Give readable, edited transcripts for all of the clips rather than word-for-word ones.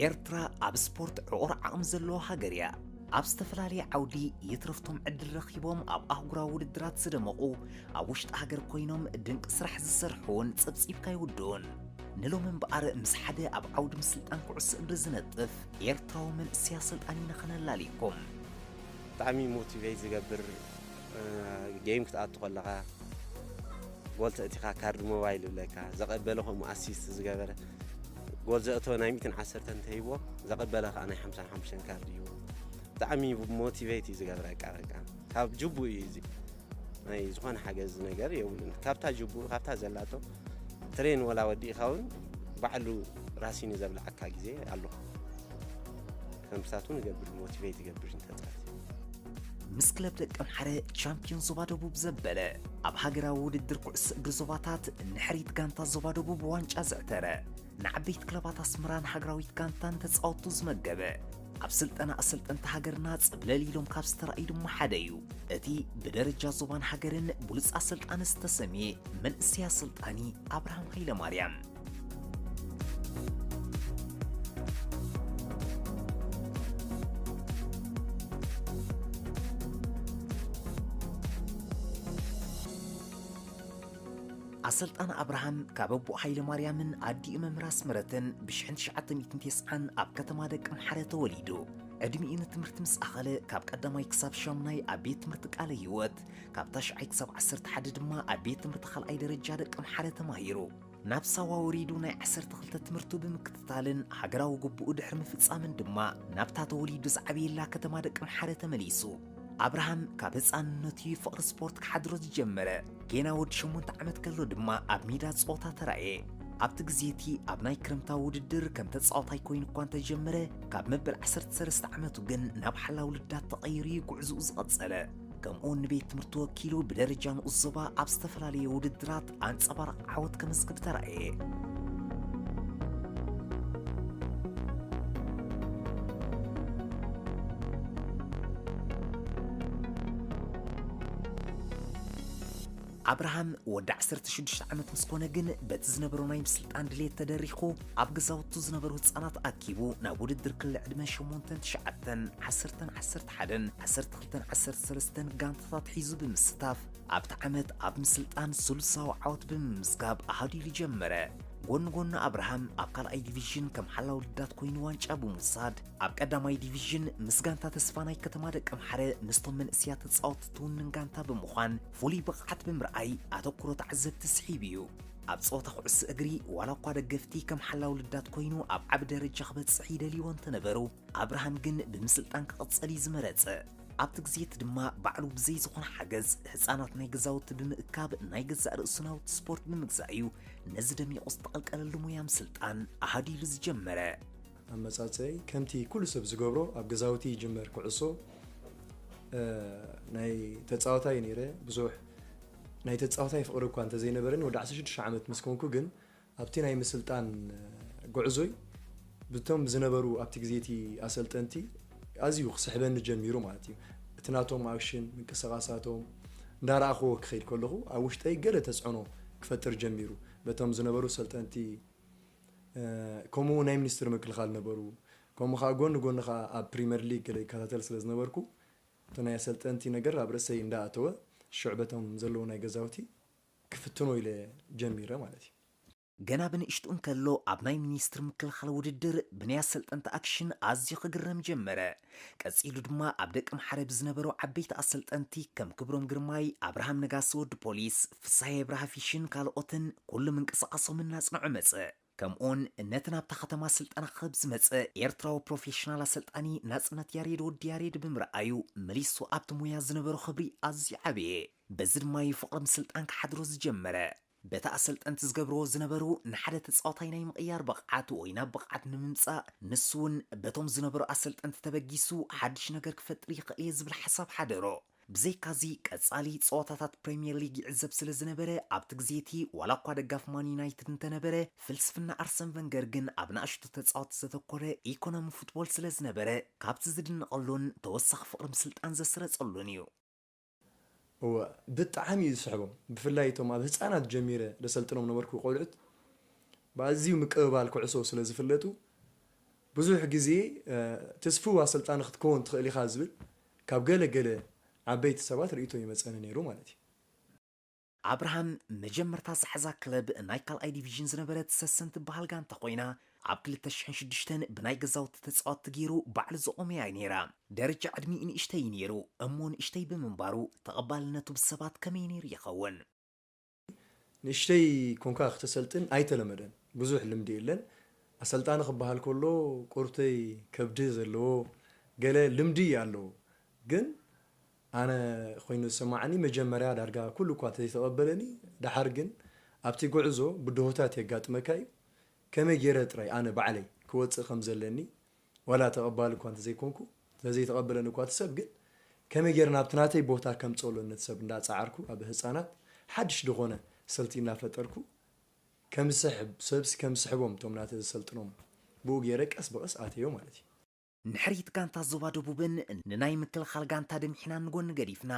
ኤርትራ ኣብ ስፖርት ዕቑር ዓቕሚ ዘለዎ ሃገር እያ ኣብ ዝተፈላለየ ዓውዲ ይትረፍቶም ዕድል ረኺቦም ኣብ ኣህጉራዊ ውድድራት ዝደመቑ ኣብ ውሽጢ ሃገር ኮይኖም ድንቂ ስራሕ ዝሰርሑን ፀብፂብካ ይውድኡን ንሎም እምበኣር ምስ ሓደ ኣብ ዓውዲ ምስልጣን ኩዕሶ እግሪ ዝነጥፍ ኤርትራዊ መንእሰይ ኣሰልጣኒ ንኽነላሊኩም ብጣዕሚ ሞቲቬት ዝገብር ጌም ክትኣቱ ከለኻ ጎል ተእቲኻ ካርድ ሞባይል ይብለካ ዘቐበለ ከምኡ ኣሲስት ዝገበረ ጎል ዘእተወ ናይ 110 እንተሂቦ ዘቐበለ ከዓ ናይ 55 ካርድ እዩ ብጣዕሚ ሞቲቬት ዝገብረካ በቃ ካብ ጅቡ እዩ እዚ ናይ ዝኾነ ሓገዝ ነገር የብሉን ካብታ ጅቡ ካብታ ዘላቶ ትሬን ወላ ወዲእኻውን ባዕሉ ራሲን ዘብልዓካ ግዜ ኣሎ ከምሳቱን ይገብር ሞቲቬት ይገብር እንተጻፍ ምስ ክለብ ደቂ ኣምሓረ ቻምፒዮን ዞባ ደቡብ ዘበለ ኣብ ሃገራዊ ውድድር ኩዕሶ እግሪ ዞባታት ንሕሪት ጋንታ ዞባ ደቡብ ዋንጫ ዘዕተረ ንዓበይቲ ክለባት ኣስመራን ሃገራዊት ጋንታን ተፃወቱ ዝመገበ ኣብ ስልጠና ኣሰልጠንቲ ሃገርና ፅብለል ኢሎም ካብ ዝተረኣዩ ድማ ሓደ እዩ እቲ ብደረጃ ዞባን ሃገርን ብሉፅ ኣሰልጣኒ ዝተሰምየ መንእሰይ ኣሰልጣኒ ኣብርሃም ሃይለማርያም ኣሰልጣን ኣብርሃም ካብ ኣቦ ሃይለማርያምን ኣዲኡ መምህር ኣስመረትን ብ1990 ኣብ ከተማ ደቂ ኣምሓረ ተወሊዱ ዕድሚኡ ንትምህርቲ ምስ ኣኸለ ካብ ቀዳማይ ክሳብ ሻምናይ ኣብ ቤት ትምህርቲ ቃለ ህይወት ካብ 9 ክሳብ 11 ድማ ኣብ ቤት ትምህርቲ ካልኣይ ደረጃ ደቂ ኣምሓረ ተማሂሩ ናብ ሳዋ ወሪዱ ናይ 12 ትምህርቱ ብምክትታልን ሃገራዊ ግቡኡ ድሕሪ ምፍፃምን ድማ ናብታ ተወሊዱ ዝዓበየላ ከተማ ደቂ ኣምሓረ ተመሊሱ ኣብርሃም ካብ ህፃንነቱ ፍቕሪ ስፖርት ክሓድሮ ዝጀመረ ገና ወዲ 8 ዓመት ከሎ ድማ ኣብ ሜዳ ፀወታ ተራእየ ኣብቲ ግዜቲ ኣብ ናይ ክረምታዊ ውድድር ከም ተፃዋታይ ኮይኑ እኳ እንተጀመረ ካብ መበል 13 ዓመቱ ግን ናብ ሓላዊ ውልዳት ተቐይሩ ጉዕዝኡ ዝቐፀለ ከምኡውን ንቤት ትምህርቲ ወኪሉ ብደረጃ ንኡስ ዞባ ኣብ ዝተፈላለየ ውድድራት ኣንፀባራቕ ዓወት ከመዝግብ ተራእየ ኣብርሃም ወዲ 16 ዓመት ምስ ኮነ ግን በቲ ዝነበሮ ናይ ምስልጣን ድሌት ተደሪኹ ኣብ ገዛውቱ ዝነበሩ ህፃናት ኣኪቡ ናብ ውድድር ክልል ዕድመ 8 9 10 11 12 13 ጋንታታት ሒዙ ብምስታፍ ኣብቲ ዓመት ኣብ ምስልጣን ስሉሳዊ ዓወት ብምምዝጋብ ኣሃዲሉ ጀመረ ጎን ጎን ኣብርሃም ኣብ ካልኣይ ዲቪዥን ከም ሓላዊ ውልዳት ኮይኑ ዋንጫ ብምውሳድ ኣብ ቀዳማይ ዲቪዥን ምስ ጋንታ ተስፋ ናይ ከተማ ደቂ ኣምሓረ ምስቶም መንእስያት ተፃወቲ ትውንን ጋንታ ብምዃን ፍሉይ ብቕዓት ብምርኣይ ኣተኩሮ ተዓዘብቲ ስሒብ እዩ ኣብ ፀወታ ኩዕሶ እግሪ ዋላ እኳ ደገፍቲ ከም ሓላዊ ውልዳት ኮይኑ ኣብ ዓብ ደረጃ ክበፅሕ ይደልይዎ እንተነበሩ ኣብርሃም ግን ብምስልጣን ክቐፀል እዩ ዝመረፀ ኣብቲ ግዜት ድማ ባዕሉ ብዘይ ዝኾነ ሓገዝ ህፃናት ናይ ገዛውቲ ብምእካብ ናይ ገዛእ ርእሱ ናውቲ ስፖርት ብምግዛእ እዩ ነዚ ደሚቑ ዝተቐልቀለሉ ሙያ ምስልጣን ኣሃዲሉ ዝጀመረ ኣብ መጻፀይ ከምቲ ኩሉ ሰብ ዝገብሮ ኣብ ገዛውቲ ይጅመር ኩዕሶ ናይ ተፃዋታይ ነይረ ብዙሕ ናይ ተፃዋታይ ፍቕሪ እኳ እንተዘይነበረን ወዲ 16 ዓመት ምስ ኮንኩ ግን ኣብቲ ናይ ምስልጣን ጉዕዞይ ብቶም ዝነበሩ ኣብቲ ግዜቲ ኣሰልጠንቲ ኣዝዩ ክስሕበኒ ጀሚሩ ማለት እዩ እቲ ናቶም ኣክሽን ምንቅስቓሳቶም እንዳረኣኽዎ ክኸይድ ከለኹ ኣብ ውሽጠይ ገለ ተፅዕኖ ክፈጥር ጀሚሩ በቶም ዝነበሩ ሰልጠንቲ ከምኡ ናይ ሚኒስትር ምክልኻል ነበሩ ከምኡ ከዓ ጎኒ ጎኒ ከዓ ኣብ ፕሪምየር ሊግ ገለ ይከታተል ስለ ዝነበርኩ እቲ ናይ ሰልጠንቲ ነገር ኣብ ርእሰይ እንዳኣተወ ሽዕበቶም ዘለዎ ናይ ገዛውቲ ክፍትኖ ኢለ ጀሚረ ማለት እዩ ገና ብንእሽቱ እንከሎ ኣብ ናይ ሚኒስትር ምክልኻል ውድድር ብናይ ኣሰልጠንቲ ኣክሽን ኣዝዩ ክግረም ጀመረ ቀፂሉ ድማ ኣብ ደቂ ኣምሓረ ብዝነበሩ ዓበይቲ ኣሰልጠንቲ ከም ክብሮም ግርማይ ኣብርሃም ነጋሲ ወዲ ፖሊስ ፍሳሐ ብርሃ ፊሽን ካልኦትን ኩሉ ምንቅስቓሶም እናጽንዑ መፀ ከምኡን ነቲ ናብታ ከተማ ስልጠና ክህብ ዝመፀ ኤርትራዊ ፕሮፌሽናል ኣሰልጣኒ ናጽነት ያሬድ ወዲ ያሬድ ብምርኣዩ መሊሱ ኣብቲ ሙያ ዝነበሮ ክብሪ ኣዝዩ ዓበየ በዚ ድማ ፍቕሪ ምስልጣን ክሓድሮ ዝጀመረ በታ ኣሰልጠንቲ ዝገብርዎ ዝነበሩ ንሓደ ተፃዋታይ ናይ ምቕያር ብቕዓት ወይ ናብ ብቕዓት ንምምፃእ ንሱውን በቶም ዝነበሩ ኣሰልጠንቲ ተበጊሱ ሓድሽ ነገር ክፈጥር ይኽእል እየ ዝብል ሓሳብ ሓደሮ ብዘይካዚ ቀፃሊ ፀወታታት ፕሪምየር ሊግ ይዕዘብ ስለ ዝነበረ ኣብቲ ግዜቲ ዋላ እኳ ደጋፊ ማን ዩናይትድ እንተነበረ ፍልስፍና ኣርሰን ቨንገር ግን ኣብ ንኣሽቱ ተፃወቲ ዘተኮረ ኢኮኖሚ ፉትቦል ስለ ዝነበረ ካብቲ ዝድንቐሉን ተወሳኺ ፍቕሪ ምስልጣን ዘስረፀሉን እዩ ብጣዕሚ እዩ ዝስሕቦም ብፍላይ እቶም ኣብ ህፃናት ጀሚረ ዘሰልጥኖም ነበርኩ ቆልዑት ብኣዝዩ ምቅብባል ኩዕሶ ስለ ዝፍለጡ ብዙሕ ግዜ ተስፍዋ ስልጣን ክትከውን ትኽእል ኢኻ ዝብል ካብ ገለ ዓበይቲ ሰባት ርእቶ ይመፀኒ ነይሩ ማለት እዩ አብርሃም መጀመርታ ዝሓዛ ክለብ ናይ ካልኣይ ዲቪዥን ዝነበረት ሰሰን ትበሃል ጋንታ ኮይና ኣብ 2006 ብናይ ገዛውቲ ተፃወቲ ገይሩ ባዕሉ ዘቆመያ ነይራ ደረጃ ዕድሚኡ ንእሽተይ ነይሩ እሞ ንእሽተይ ብምንባሩ ተቐባልነቱ ብሰባት ከመይ ነይሩ ይኸውን ንእሽተይ ኮንካ ክትሰልጥን ኣይተለመደን ብዙሕ ልምዲ የለን ኣሰልጣኒ ክበሃል ከሎ ቁርተይ ከብዲ ዘለዎ ገለ ልምዲ ኣለዎ ግን ኣነ ኮይኑ ዝሰማዓኒ መጀመርያ ዳርጋ ኩሉ እኳ ተይተቐበለኒ ድሓር ግን ኣብቲ ጉዕዞ ብድሆታት የጋጥመካ እዩ ከመይ ገይረ ጥራይ ኣነ ባዕለይ ክወፅእ ከም ዘለኒ ወላ ተቐባሊ እኳ እንተዘይኮንኩ ተዘይተቐበለኒ እኳ ትሰብ ግን ከመይ ገይረ ናብቲ ናተይ ቦታ ከምፀሎ ነትሰብ እንዳፃዓርኩ ኣብ ህፃናት ሓድሽ ድኾነ ስልቲ እናፈጠርኩ ከምስሕቦም እቶም ናተ ዝሰልጥኖም ብኡ ገይረ ቀስ በቐስ ኣተዮ ማለት እዩ ንሕሪት ጋንታ ዞባ ደቡብን ንናይ ምክልኻል ጋንታ ድምሒና ንጎኒ ገዲፍና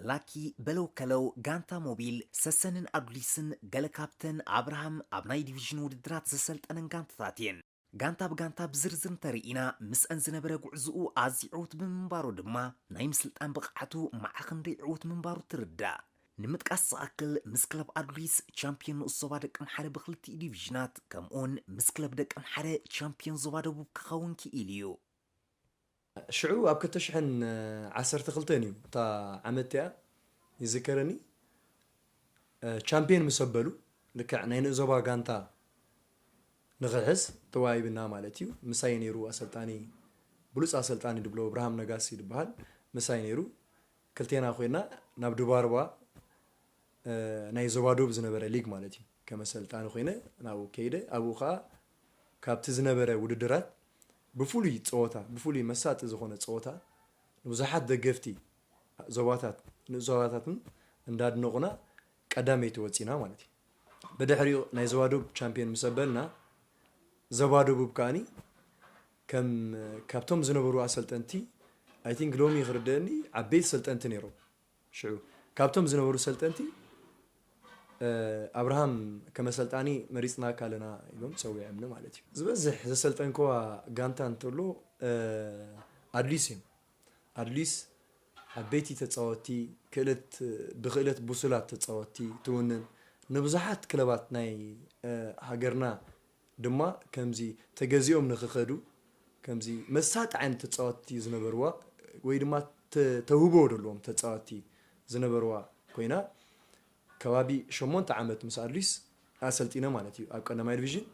ላኪ በለው ከለው ጋንታ ሞቢል ሰሰንን ኣዱሊስን ገለ ካብተን አብርሃም ኣብ ናይ ዲቪዥን ውድድራት ዘሰልጠነን ጋንታታት እየን ጋንታ ብጋንታ ብዝርዝር እንተርኢና ምስአን ዝነበረ ጉዕዝኡ ኣዝዩ ዕዉት ብምንባሩ ድማ ናይ ምስልጣን ብቕዓቱ መዓኽ ክንደይ ዕዉት ምንባሩ ትርዳእ ንምጥቃስ ዝኣክል ምስ ክለብ ኣዱሊስ ቻምፒዮን ንኡስ ዞባ ደቂ ኣምሓረ ብክልቲኡ ዲቪዥናት ከምኡውን ምስ ክለብ ደቂ ኣምሓረ ቻምፒዮን ዞባ ደቡብ ክኸውን ክኢል እዩ ሽዑ ኣብ 2012 እዩ እታ ዓመት እያ ይዝከረኒ ቻምፒዮን ምስ ኣበሉ ልክዕ ናይ ንዞባ ጋንታ ንኽሕዝ ተዋሂብና ማለት እዩ ምሳይ ነይሩ ኣሰልጣኒ ብሉፅ ኣሰልጣኒ ድብሎ ብርሃም ነጋሲ ይበሃል ምሳይ ነይሩ ክልቴና ኮይና ናብ ዱባርባ ናይ ዞባ ደቡብ ዝነበረ ሊግ ማለት እዩ ከም ኣሰልጣኒ ኮይነ ናብኡ ከይደ ኣብኡ ከዓ ካብቲ ዝነበረ ውድድራት ብፍሉይ ፀወታ ብፍሉይ መሳጢ ዝኾነ ፀወታ ንብዙሓት ደገፍቲ ዞባታትን እንዳድነቑና ቀዳመይቲ ወፂና ማለት እዩ ብድሕሪኡ ናይ ዞባ ደቡብ ቻምፒዮን ምስ ኣበልና ዞባ ደቡብ ከዓኒ ካብቶም ዝነበሩ ኣሰልጠንቲ ኣይ ቲንክ ሎሚ ክርደአኒ ዓበይቲ ሰልጠንቲ ነይሮም ሽዑ ካብቶም ዝነበሩ ሰልጠንቲ አብርሃም ከመሰልጣኒ መሪፅና ካለና ኢሎም ፀዊዖምኒ ማለት እዩ ዝበዝሕ ዘሰልጠንከዋ ጋንታ እንተሎ ኣድሊስ እዮም ኣድሊስ ዓበይቲ ተፃወቲ ብክእለት ቡሱላት ተፃወቲ ትውንን ንብዙሓት ክለባት ናይ ሃገርና ድማ ከምዚ ተገዚኦም ንክኸዱ ከምዚ መሳጢ ዓይነት ተፃወቲ ዝነበርዋ ወይ ድማ ተውህቦ ደለዎም ተፃወቲ ዝነበርዋ ኮይና ከባቢ 8 ዓመት ምስ ኣድሊስ ኣሰልጢነ ማለት እዩ ኣብ ቀዳማይ ዲቪዥን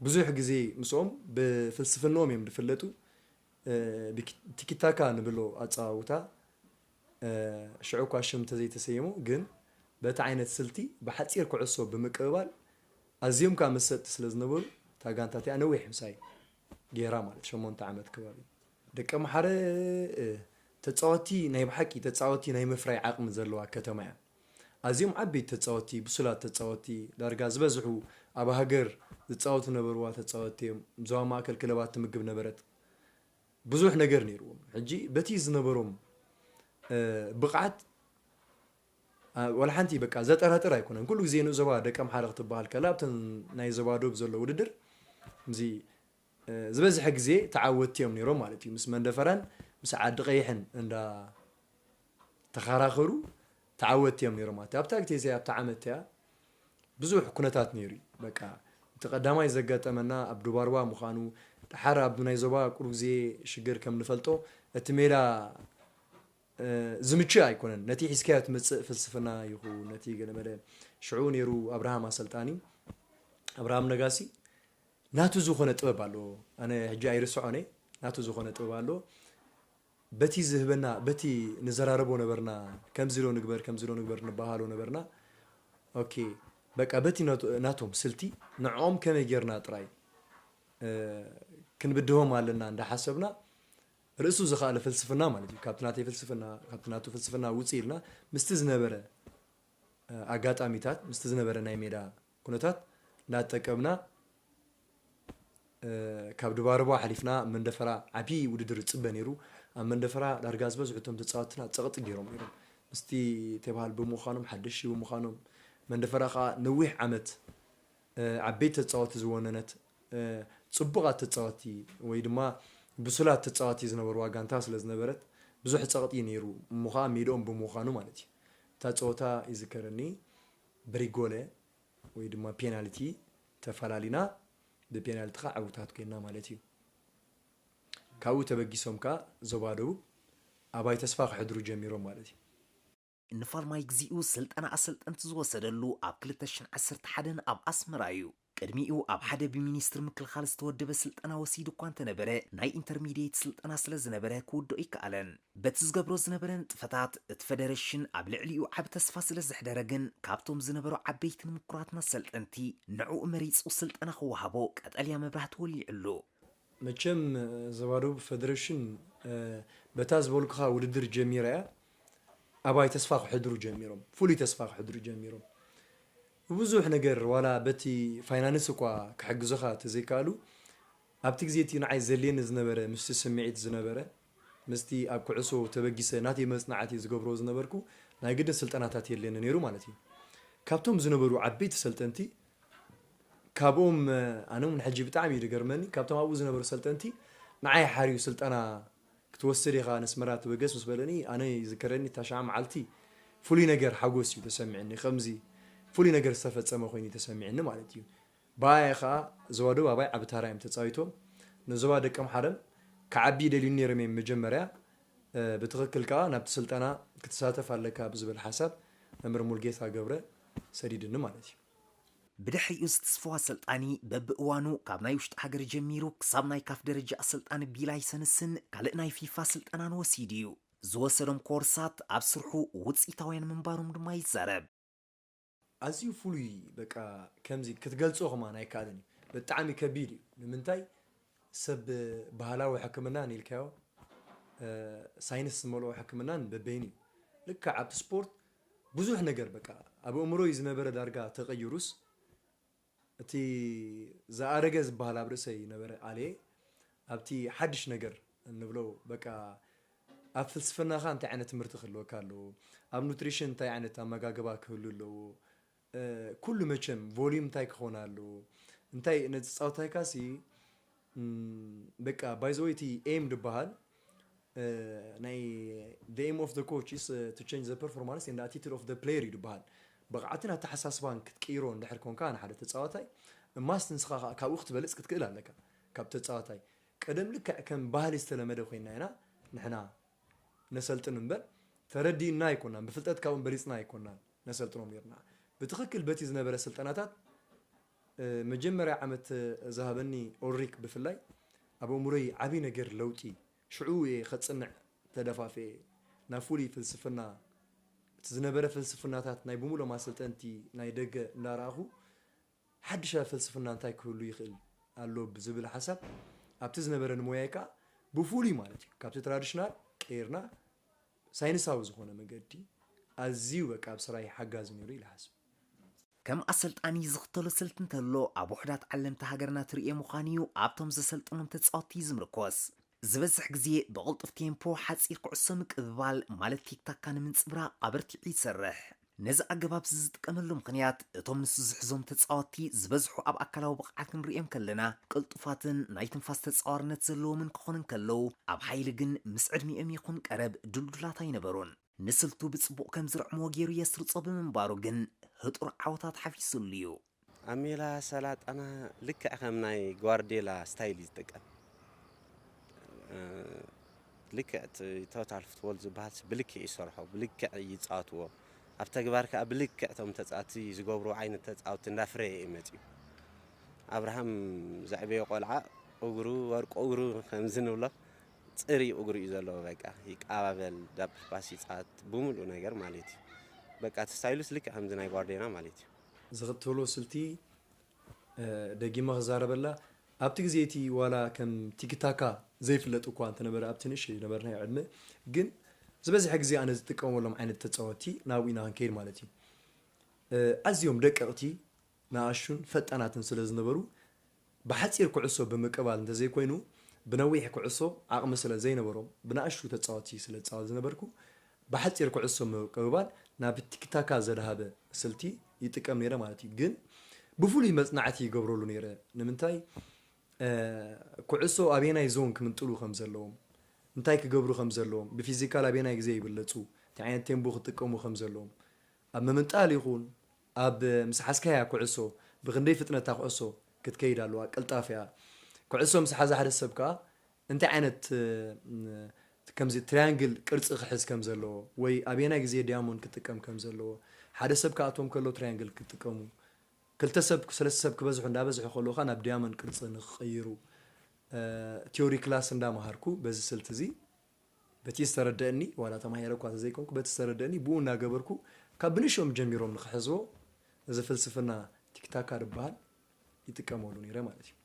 ብዙሕ ግዜ ምስኦም ብፍልስፍናኦም እዮም ዝፍለጡ ቲኪታካ ንብሎ ኣፀዋውታ ሽዑ እኳ ሽም ተዘይተሰይሙ ግን በቲ ዓይነት ስልቲ ብሓፂር ኩዕሶ ብምቅብባል ኣዝዮም ከዓ መሰጥቲ ስለ ዝነበሩ እታ ጋንታ እቲኣ ነዊሕ ምሳይ ገይራ ማለት 8 ዓመት ከባቢ ደቂ ኣምሓረ ተፃወቲ ናይ ብሓቂ ተፃወቲ ናይ ምፍራይ ዓቕሚ ዘለዋ ከተማ እያ ኣዝዮም ዓበይቲ ተፃወቲ ብሱላት ተፃወቲ ዳርጋ ዝበዝሑ ኣብ ሃገር ዝፃወቱ ነበርዋ ተፃወቲ እዮም ዞባ ማእከል ክለባት ትምግብ ነበረት ብዙሕ ነገር ነይርዎም ሕጂ በቲ ዝነበሮም ብቕዓት ወላ ሓንቲ በቃ ዘጠራጥር ኣይኮነን ኩሉ ግዜ ንዞባ ደቂ ኣምሓረ ክትበሃል ከላ ኣብተን ናይ ዞባ ደቡብ ዘሎ ውድድር እዚ ዝበዝሐ ግዜ ተዓወቲ እዮም ነይሮም ማለት እዩ ምስ መንደፈራን ምስ ዓዲ ቀይሕን እንዳ ተኸራኸሩ تعودت يوم نيرو مات أبتاك تيزي أبتاع عمتها بزوح كنتات نيري بقى تقدمها يزقت أمنا أبدو باروا مخانو حرب أبدو نايزوبا كروزي شجر كم نفلتو التميرا زمتشي يكونن نتيجة سكات فلسفنا يخو نتيجة لمرة شعون يرو أبراهام سلطاني أبراهام نجاسي ناتو زخونة تقبلو أنا جاي رسعوني ناتو زخونة تقبلو بتي زهبنا بتي نزراربو نبرنا كم زيرو نكبر نبهالو نبرنا اوكي بقى بتي ناتهم سلتي نعوم كم يجرنا طراي كن بدهم علينا عند حسبنا رأسو زخال فلسفنا مالتي كابتناتو فلسفنا وصيلنا مستزنبره اغاط اميتات مستزنبره ناي ميدا كنتات ناتقبنا ካብ ድባርባ ሓሊፍና መንደፈራ ዓቢ ውድድር ጽበነይሩ ኣብ መንደፈራ ዳርጋ ዝበዝሑቶም ተጻወትና ጸቕጥ ገይሮም ነይሮም ምስቲ ተባሃል ብምዃኖም ሓድሽ ብምዃኖም መንደፈራ ከዓ ነዊሕ ዓመት ዓበይቲ ተጻወቲ ዝወነነት ፅቡቃት ተፃወቲ ወይ ድማ ብሱላት ተፃወቲ ዝነበሩ ጋንታ ስለ ዝነበረት ብዙሕ ፀቕጢ ነይሩ እሙኻ ሜድኦም ብምዃኑ ማለት እዩ እታ ፀወታ ይዝከረኒ ብሪጎለ ወይ ድማ ፔናልቲ ተፈላሊና ብፔናልቲ ካ ዓውታት ኮይና ማለት እዩ ካብኡ ተበጊሶም ካ ዞባ ደቡብ ኣባይ ተስፋ ክሕድሩ ጀሚሮም ማለት እዩ ንፋልማይ ግዚኡ ስልጠና ኣሰልጠንቲ ዝወሰደሉ ኣብ 2011 ኣብ ኣስመራ እዩ ቅድሚኡ ኣብ ሓደ ብሚኒስትር ምክልኻል ዝተወደበ ስልጠና ወሲዱ እኳ እንተነበረ ናይ ኢንተርሚድየት ስልጠና ስለ ዝነበረ ክውድኦ ይከኣለን በቲ ዝገብሮ ዝነበረ ንጥፈታት እቲ ፌደሬሽን ኣብ ልዕሊኡ ዓብ ተስፋ ስለ ዝሕደረ ግን ካብቶም ዝነበሩ ዓበይትን ምኩራትና ሰልጠንቲ ንዕኡ መሪፁ ስልጠና ክወሃቦ ቀጠልያ መብራህቲ ወሊዕሉ መቸም ዞባ ደቡብ ፌደሬሽን በታ ዝበልኩኻ ውድድር ጀሚራ እያ ኣባይ ተስፋ ክሕድሩ ጀሚሮም ፍሉይ ተስፋ ክሕድሩ ጀሚሮም ብዙሕ ነገር ዋላ በቲ ፋይናንስ እኳ ክሕግዙኻ ተዘይከኣሉ ኣብቲ ግዜ እቲ ንዓይ ዘልየኒ ዝነበረ ምስቲ ስምዒት ዝነበረ ምስቲ ኣብ ኩዕሶ ተበጊሰ ናተይ መፅናዕቲ ዝገብሮ ዝነበርኩ ናይ ግድን ስልጠናታት የለኒ ነይሩ ማለት እዩ ካብቶም ዝነበሩ ዓበይቲ ሰልጠንቲ ካብኦም ኣነ ውን ሕጂ ብጣዕሚ እዩ ዝገርመኒ ካብቶም ኣብኡ ዝነበሩ ሰልጠንቲ ንዓይ ሓርዩ ስልጠና ክትወስድ ኢኻ ነስመራ ትበገስ ምስ በለኒ ኣነ ይዝከረኒ ታሻዓ መዓልቲ ፍሉይ ነገር ሓጎስ እዩ ተሰሚዕኒ ከምዚ ፍሉይ ነገር ዝተፈፀመ ኮይኑ ተሰሚዕኒ ማለት እዩ ባያ ከዓ ዞባ ደቡብ ኣባይ ዓብ ታራዮም ተፃዊቶም ንዞባ ደቂ ኣምሓረም ክዓቢ ደልዩ ነይሮም እዮም መጀመርያ ብትኽክል ከዓ ናብቲ ስልጠና ክትሳተፍ ኣለካ ብዝብል ሓሳብ መምህር ሙልጌታ ገብረ ሰዲድኒ ማለት እዩ ብድሕሪኡ ዝተስፍዋ ሰልጣኒ በብእዋኑ ካብ ናይ ውሽጢ ሃገር ጀሚሩ ክሳብ ናይ ካፍ ደረጃ ኣሰልጣኒ ቢላይሰንስን ካልእ ናይ ፊፋ ስልጠናን ወሲድ እዩ ዝወሰዶም ኮርሳት ኣብ ስርሑ ውፅኢታውያን ምንባሮም ድማ ይዛረብ ኣዝዩ ፍሉይ በቃ ከምዚ ክትገልጾ ኸማን ኣይከኣልን እዩ ብጣዕሚ ከቢድ እዩ ንምንታይ ሰብ ባህላዊ ሕክምና ንኢልካዮ ሳይንስ ዝመልኦ ሕክምናን በበይን እዩ ልክዕ ኣብቲ ስፖርት ብዙሕ ነገር በቃ ኣብ እምሮይ ዝነበረ ዳርጋ ተቐይሩስ እቲ ዝኣረገ ዝበሃል ኣብ ርእሰይ ነበረ ኣልየ ኣብቲ ሓድሽ ነገር እንብሎ በቃ ኣብ ፍልስፍናኻ እንታይ ዓይነት ትምህርቲ ክህልወካ ኣለዎ ኣብ ኑትሪሽን እንታይ ዓይነት ኣመጋግባ ክህሉ ኣለዎ ኩሉ መቸም ቮሊዩም እንታይ ክኾን ኣለዎ እንታይ ነዚ ፃውታይካሲ በቃ ባይዘወይ እቲ ኤም ዝበሃል ናይ the aim of the coach is to change the performance and the attitude of the player ይበሃል ብቕዓትን ኣተሓሳስባን ክትቀይሮ እንድሕር ኮንካ ንሓደ ተፃዋታይ እማስ ንስኻ ካብኡ ክትበልፅ ክትክእል ኣለካ ካብ ተፃዋታይ ቀደም ልክዕ ከም ባህሊ ዝተለመደ ኮይና ኢና ንሕና ነሰልጥን እምበር ተረዲእና ኣይኮናን ብፍልጠት ካብኡ በሊፅና ኣይኮናን ነሰልጥኖም ነርና ብትኽክል በቲ ዝነበረ ስልጠናታት መጀመርያ ዓመት ዝሃበኒ ኦሪክ ብፍላይ ኣብ እምሮይ ዓብይ ነገር ለውጢ ሽዑ ከፅንዕ ተደፋፍየ ናብ ፍሉይ ፍልስፍና እቲ ዝነበረ ፍልስፍናታት ናይ ብምሎም ኣሰልጠንቲ ናይ ደገ እንዳረኣኹ ሓድሽ ፍልስፍና እንታይ ክህሉ ይኽእል ኣሎ ብዝብል ሓሳብ ኣብቲ ዝነበረ ንሞያይ ከዓ ብፍሉይ ማለት እዩ ካብቲ ትራዲሽናል ቀይርና ሳይንሳዊ ዝኾነ መገዲ ኣዝዩ በቃ ኣብ ስራይ ሓጋዝ ነይሩ ይልሓስብ ከም ኣሰልጣኒ ዝኽተሎ ስልቲ እንተሎ ኣብ ውሕዳት ዓለምቲ ሃገርና ትርኢየ ምዃኑ እዩ ኣብቶም ዘሰልጥኖም ተፃወቲ ዝምርኮስ ዝበዝሕ ግዜ ብቕልጡፍ ቴምፖ ሓፂር ኩዕሶ ምቅብባል ማለት ቲክታካ ንምንፅብራቕ ኣበርቲዑ ይሰርሕ ነዚ ኣገባብ ዝጥቀመሉ ምክንያት እቶም ንሱ ዝሕዞም ተፃወቲ ዝበዝሑ ኣብ ኣካላዊ ብቕዓት ክንሪኦም ከለና ቅልጡፋትን ናይ ትንፋስ ተፃዋርነት ዘለዎምን ክኾኑ ከለዉ ኣብ ሓይሊ ግን ምስ ዕድሚኦም ይኹን ቀረብ ድልዱላት ኣይነበሩን ንስልቱ ብፅቡቕ ከም ዝረዕምዎ ገይሩ የስርፆ ብምንባሩ ግን ህጡር ዓወታት ሓፊሱሉ እዩ ኣብ ሜላ ሰላጠና ልክዕ ከም ናይ ጓርዴላ ስታይል ይጥቀም ልክዕ ቶታል ፉትቦል ዝበሃል ብልክዕ ይሰርሖ ብልክዕ ይፃወትዎ ኣብ ተግባር ከዓ ብልክዕ እቶም ተፃወቲ ዝገብሩ ዓይነት ተፃወቲ እንዳፍረየ ይመፅኡ ኣብርሃም ዘዕበየ ቆልዓ እግሩ ወርቆ እግሩ ከምዚ ንብሎ ፅሪ እግሩ እዩ ዘለዎ በቃ ይቃባበል ዳብ ፓስ ይፃወት ብምሉእ ነገር ማለት እዩ በቃ ተስታይሉስ ልክዕ ከምዚ ናይ ጓርዴና ማለት እዩ ዝኽተሎ ስልቲ ደጊማ ክዛረበላ ኣብቲ ግዜ እቲ ዋላ ከም ቲክታካ ዘይፍለጥ እኳ እንተነበረ ኣብቲ ንእሽተይ ነበርና ዕድመ ግን ዝበዝሐ ግዜ ኣነ ዝጥቀመሎም ዓይነት ተፃወቲ ናብኡ ኢና ክንከይድ ማለት እዩ ኣዝዮም ደቀቕቲ ንኣሹን ፈጣናትን ስለ ዝነበሩ ብሓፂር ኩዕሶ ብምቅባል እንተዘይኮይኑ ብነዊሕ ኩዕሶ ዓቕሚ ስለ ዘይነበሮም ብንኣሹ ተፃወቲ ስለ ዝፃወት ዝነበርኩ ብሓፂር ኩዕሶ ምቅብባል ናብ ቲክታካ ዘድሃበ ስልቲ ይጥቀም ነይረ ማለት እዩ ግን ብፍሉይ መፅናዕቲ ይገብረሉ ነይረ ንምንታይ ኩዕሶ አቤናይ ዞን ክምንጥሉ ከም ዘለዎም እንታይ ክገብሩ ከም ዘለዎም ብፊዚካል አቤናይ ግዜ ይብለጹ እንታይ ዓይነት ቴምቦ ክጥቀሙ ከም ዘለዎም ኣብ ምምንጣል ይኹን ኣብ ምስሓስካያ ኩዕሶ ብክንደይ ፍጥነት ኩዕሶ ክትከይድ ኣለዋ ቅልጣፍያ ኩዕሶ ምስ ሓዛ ሓደ ሰብ ከዓ እንታይ ዓይነት ከምዚ ትራያንግል ቅርጽ ክሕዝ ከም ዘለዎ ወይ አቤናይ ግዜ ዲያሞንድ ክጥቀም ከም ዘለዎ ሓደ ሰብ ከኣቶም ከሎ ትራያንግል ክጥቀሙ ክልተ ሰብ ሰለስተ ሰብ ክበዝሑ እንዳበዝሑ ከለውካ ናብ ዲያሞንድ ቅርጽ ንኽቀይሩ ቲዮሪ ክላስ እንዳማሃርኩ በዚ ስልት እዚ በቲ ዝተረደአኒ ዋላ ተማሂረ እኳ ዘይኮንኩ በቲ ዝተረደአኒ ብኡ እናገበርኩ ካብ ብንሾም ጀሚሮም ንክሕዝቦ እዚ ፍልስፍና ቲክታክ ዝበሃል ይጥቀመሉ ነይረ ማለት እዩ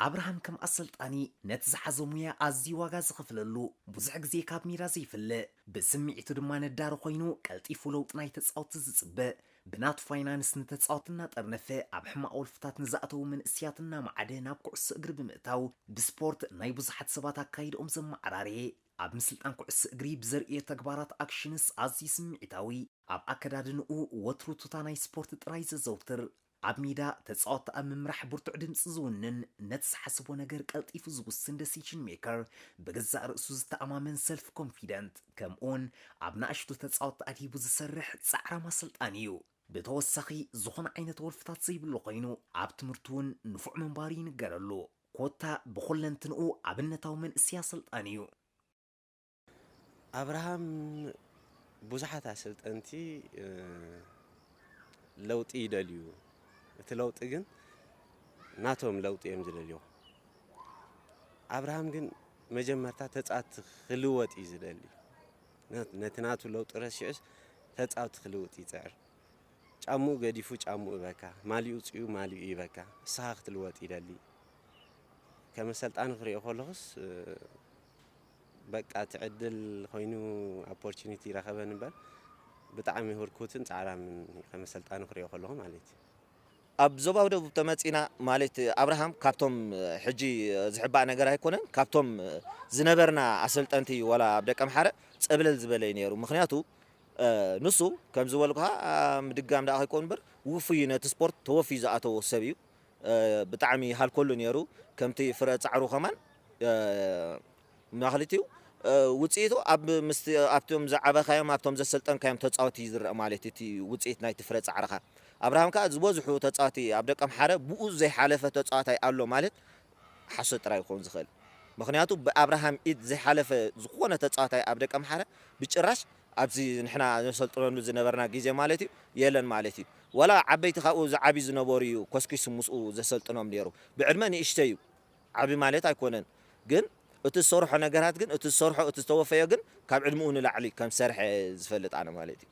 አብርሃም ከም አሰልጣኒ ነቲ ዝሓዘ ሙያ ኣዝዩ ዋጋ ዝኽፍለሉ ብዙሕ ግዜ ካብ ሜዳ ዘይፍልእ ብስምዒቱ ድማ ነዳሪ ኮይኑ ቀልጢፉ ለውጢ ናይ ተፃወቲ ዝፅበእ ብናቱ ፋይናንስ ንተፃወቲ እናጠርነፈ ኣብ ሕማቅ ወልፍታት ንዝኣተዉ መንእስያት እናማዓደ ናብ ኩዕሶ እግሪ ብምእታው ብስፖርት ናይ ብዙሓት ሰባት ኣካይድኦም ዘመዓራርየ ኣብ ምስልጣን ኩዕሶ እግሪ ብዘርእየ ተግባራት ኣክሽንስ ኣዝዩ ስምዒታዊ ኣብ ኣከዳድንኡ ወትሩ ቱታ ናይ ስፖርት ጥራይ ዘዘውትር ኣብ ሜዳ ተፃወቲ ኣብ ምምራሕ ብርቱዕ ድምፂ ዝውንን ነቲ ዝሓስቦ ነገር ቀልጢፉ ዝውስን ደሲሽን ሜከር ብገዛእ ርእሱ ዝተኣማመን ሰልፍ ኮንፊደንት ከምኡውን ኣብ ናእሽቱ ተፃወቲ ኣድሂቡ ዝሰርሕ ፃዕራም ኣሰልጣኒ እዩ ብተወሳኺ ዝኾነ ዓይነት ወልፍታት ዘይብሉ ኮይኑ ኣብ ትምህርቲ እውን ንፉዕ መንባሪ ይንገረሉ ኮታ ብኩለንትንኡ ኣብነታዊ መንእስያ ኣሰልጣኒ እዩ አብርሃም ብዙሓት ኣሰልጠንቲ ለውጢ ይደልዩ እቲ ለውጢ ግን ናቶም ለውጢ እዮም ዝደልዩ አብርሃም ግን መጀመርታ ተፃወቲ ክልወጥ እዩ ዝደሊ ነቲ ናቱ ለውጢ ረሲዑስ ተፃወቲ ክልወጥ ይፅዕር ጫምኡ ገዲፉ ጫምኡ ይበካ ማሊኡ ፅዩ ማሊኡ ይበካ እስኻ ክትልወጥ ይደሊ ከም ኣሰልጣኒ ክሪኦ ከለኹስ በቃ ትዕድል ኮይኑ ኦፖርቹኒቲ ረኸበ ንበር ብጣዕሚ ህርኩትን ፃዕራምን ከም ኣሰልጣኒ ክሪኦ ከለኹ ማለት እዩ ኣብ ዞባው ደቡብ ተመፂና ማለት አብርሃም ካብቶም ሕጂ ዝሕባእ ነገር ኣይኮነን ካብቶም ዝነበርና ኣሰልጠንቲ ወላ ኣብ ደቀ ምሓረ ፀብለል ዝበለ ነይሩ ምክንያቱ ንሱ ከም ዝበልኩ ምድጋም ዳኣ ኣይኮን በር ውፍይ ነቲ ስፖርት ተወፊዩ ዝኣተዎ ሰብ እዩ ብጣዕሚ ሃልኮሉ ነይሩ ከምቲ ፍረ ፃዕሩ ከማን ማኽሊት እዩ ውፅኢቱ ኣብቶም ዝዓበኻዮም ኣብቶም ዘሰልጠንካዮም ተፃወቲ ዝረአ ማለት እቲ ውፅኢት ናይቲ ፍረ ፃዕርኻ አብርሃም ከዓ ዝበዝሑ ተፃወቲ ኣብ ደቀ ምሓረ ብኡ ዘይሓለፈ ተፃዋታይ ኣሎ ማለት ሓሶት ጥራይ ክኸውን ዝኽእል ምክንያቱ ብአብርሃም ኢድ ዘይሓለፈ ዝኾነ ተፃዋታይ ኣብ ደቀ ምሓረ ብጭራሽ ኣብዚ ንሕና ነሰልጥነሉ ዝነበርና ግዜ ማለት እዩ የለን ማለት እዩ ወላ ዓበይቲ ካብኡ ዝዓቢ ዝነበሩ እዩ ኮስኪስ ምስኡ ዘሰልጥኖም ነይሩ ብዕድመ ንእሽተ እዩ ዓቢ ማለት ኣይኮነን ግን እቲ ዝሰርሖ ነገራት ግን እቲ ዝሰርሖ እቲ ዝተወፈዮ ግን ካብ ዕድምኡ ንላዕሊ ከም ዝሰርሐ ዝፈልጥ ኣነ ማለት እዩ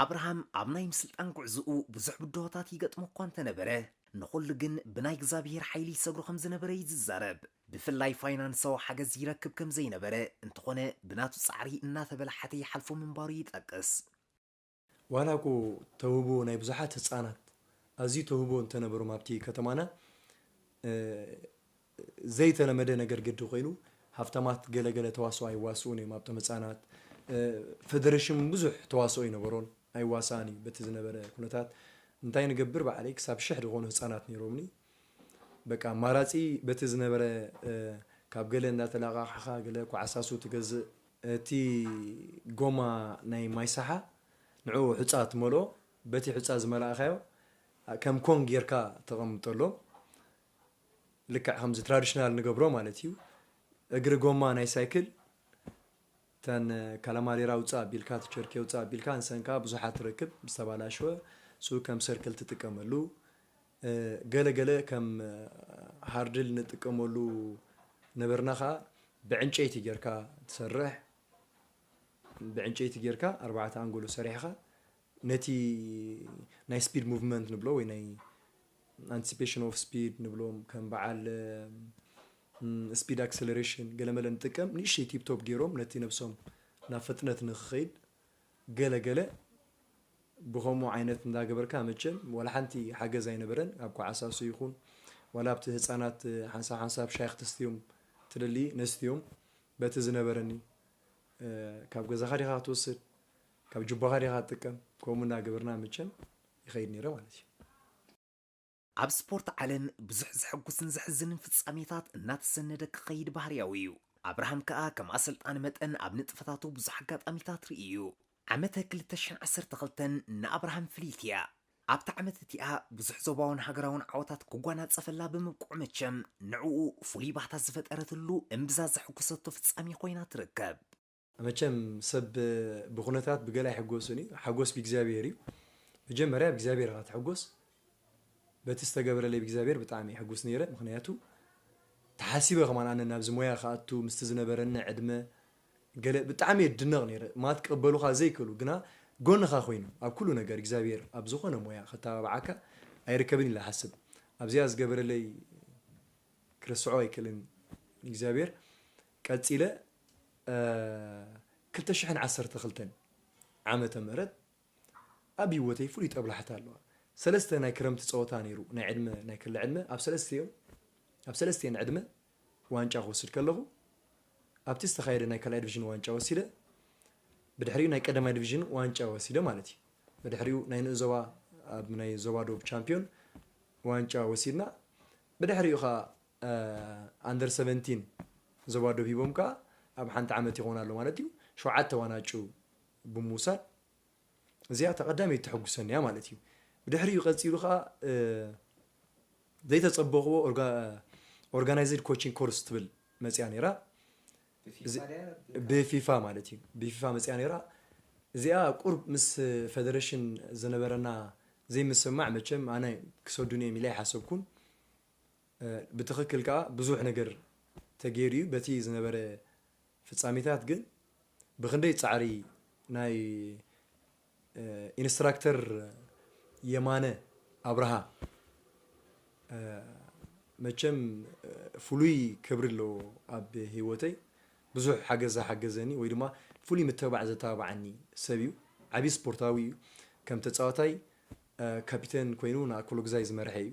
አብርሃም ኣብ ናይ ምስልጣን ጉዕዝኡ ብዙሕ ብድሆታት ይገጥሞ እኳ እንተነበረ ንኹሉ ግን ብናይ እግዚኣብሔር ሓይሊ ይሰግሮ ከም ዝነበረ ይዝዛረብ ብፍላይ ፋይናንሳዊ ሓገዝ ይረክብ ከም ዘይነበረ እንተኾነ ብናቱ ፃዕሪ እናተበላሓተ ይሓልፎ ምንባሩ ይጠቅስ ዋላ እኮ ተውህቦ ናይ ብዙሓት ህፃናት ኣዝዩ ተውህቦ እንተነበሮም ኣብቲ ከተማና ዘይተለመደ ነገር ግዲ ኮይኑ ሃፍታማት ገለገለ ተዋስኦ ኣይዋስኡን እዮም ኣብቶም ህፃናት ፌደሬሽን ብዙሕ ተዋስኦ ይነበሮን ኣይዋሳን እዩ በቲ ዝነበረ ኩነታት እንታይ ንገብር ባዕለይ ክሳብ 1000 ዝኾኑ ህፃናት ነይሮምኒ በቃ ማራፂ በቲ ዝነበረ ካብ ገለ እንዳተላቃሓኻ ገለ ኳዓሳሱ ትገዝእ እቲ ጎማ ናይ ማይሳሓ ንዑ ሕፃ ትመልኦ በቲ ሕፃ ዝመላእኻዮ ከም ኮን ጌርካ ተቐምጠሎ ልክዕ ከምዚ ትራዲሽናል ንገብሮ ማለት እዩ እግሪ ጎማ ናይ ሳይክል ተን ካላማሪራ ውፃእ ቢልካ ትቸርኬ ውፃእ ቢልካ እንሰንካ ብዙሓት ትረክብ ዝተባላሸወ ሱ ከም ሰርክል ትጥቀመሉ ገለገለ ከም ሃርድል ንጥቀመሉ ነበርናኻ ብዕንጨይቲ ጌርካ ትሰርሕ ብዕንጨይቲ ጌርካ 4 አንጎሎ ሰሪሕኻ ነቲ ናይ ስፒድ ሙቭመንት ንብሎ ወይ ናይ anticipation of speed ንብሎም ከም በዓል ስፒድ አክሰለሬሽን ገለመለ ንጥቀም ንእሽተይ ቲፕ ቶፕ ጌሮም ነቲ ነብሶም ናብ ፍጥነት ንኽኸይድ ገለገለ ብኸምኡ ዓይነት እንዳገበርካ መቸም ወላ ሓንቲ ሓገዝ ኣይነበረን ኣብ ኳዓሳሱ ይኹን ወላ ኣብቲ ህፃናት ሓንሳብ ሻይ ክትስትዮም ትደሊ ነስትዮም በቲ ዝነበረኒ ካብ ገዛኻ ዲኻ ክትወስድ ካብ ጅባኻ ዲኻ ትጥቀም ከምኡ እንዳገበርና መቸም ይኸይድ ነይረ ማለት እዩ ኣብ ስፖርት ዓለም ብዙሕ ዝሕጉስን ዝሕዝንን ፍጻሜታት እናተሰነደ ክኸይድ ባህርያዊ እዩ ኣብርሃም ከዓ ከም ኣሰልጣኒ መጠን ኣብ ንጥፈታቱ ብዙሕ ኣጋጣሚታት ርእዩ ዓመተ 2012 ንኣብርሃም ፍልይቲ እያ ኣብታ ዓመት እቲኣ ብዙሕ ዞባውን ሃገራውን ዓወታት ክጓናፀፈላ ብምብቁዕ መቸም ንዕኡ ፍሉይ ባህታ ዝፈጠረትሉ እምብዛ ዘሕጉሰቶ ፍጻሜ ኮይና ትርከብ መቸም ሰብ ብኹነታት ብገላ ይሕጎሱኒ ሓጎስ ብእግዚአብሔር እዩ መጀመርያ ብእግዚአብሔር ኢኻ ትሕጎስ በቲ ዝተገበረለይ ብእግዚአብሔር ብጣዕሚ ይሕጉስ ነይረ ምክንያቱ ተሓሲበ ከማን ኣነ ናብዚ ሞያ ከኣቱ ምስቲ ዝነበረኒ ዕድመ ገለ ብጣዕሚ የድነቕ ነይረ ማ ትቅበሉኻ ዘይክእሉ ግና ጎንኻ ኮይኑ ኣብ ኩሉ ነገር እግዚአብሔር ኣብ ዝኾነ ሞያ ከተባብዓካ ኣይርከብን ኢላ ሓስብ ኣብዚኣ ዝገበረለይ ክርስዖ ኣይክእልን እግዚአብሔር ቀፂለ 2012 ዓመተ ምህረት ኣብ ህይወተይ ፍሉይ ጠብላሕታ ኣለዋ ሰለስተ ናይ ክረምቲ ፀወታ ነይሩ ናይ ዕድመ ናይ ክለ ዕድመ ኣብ ሰለስቲአን ዕድመ ዋንጫ ክወስድ ከለኹ ኣብቲ ዝተኻየደ ናይ ካልኣይ ዲቪዥን ዋንጫ ወሲደ ብድሕሪኡ ናይ ቀዳማይ ዲቪዥን ዋንጫ ወሲደ ማለት እዩ ብድሕሪኡ ናይ ንእዞባ ኣብ ናይ ዞባ ዶብ ቻምፒዮን ዋንጫ ወሲድና ብድሕሪኡ ኸ ኣንደር 17 ዞባ ዶብ ሂቦም ከዓ ኣብ ሓንቲ ዓመት ይኾን ኣሎ ማለት እዩ 7 ዋናጩ ብምውሳድ እዚኣ ተቐዳመይቲ ተሐጉሰኒ እያ ማለት እዩ ብድሕሪኡ ቀፂሉ ከዓ ዘይተፀበኽዎ ኦርጋናይዝድ ኮቺንግ ኮርስ ትብል መፅያ ነይራ ብፊፋ ማለት እዩ ብፊፋ መፅያ ነይራ እዚኣ ቁርብ ምስ ፌደሬሽን ዝነበረና ዘይምስማዕ መቸም ኣነ ክሰዱኒ እዮም ኢለ ይሓሰብኩን ብትኽክል ከዓ ብዙሕ ነገር ተገይሩ እዩ በቲ ዝነበረ ፍጻሜታት ግን ብክንደይ ፃዕሪ ናይ ኢንስትራክተር የማነ ኣብርሃ መቸም ፍሉይ ክብሪ ኣለዎ ኣብ ህይወተይ ብዙሕ ሓገዝ ሓገዘኒ ወይ ድማ ፍሉይ ምትብባዕ ዘተባብዓኒ ሰብ እዩ ዓብይ ስፖርታዊ እዩ ከም ተፃዋታይ ካፒተን ኮይኑ ንኣኮሎ ግዛይ ዝመርሐ እዩ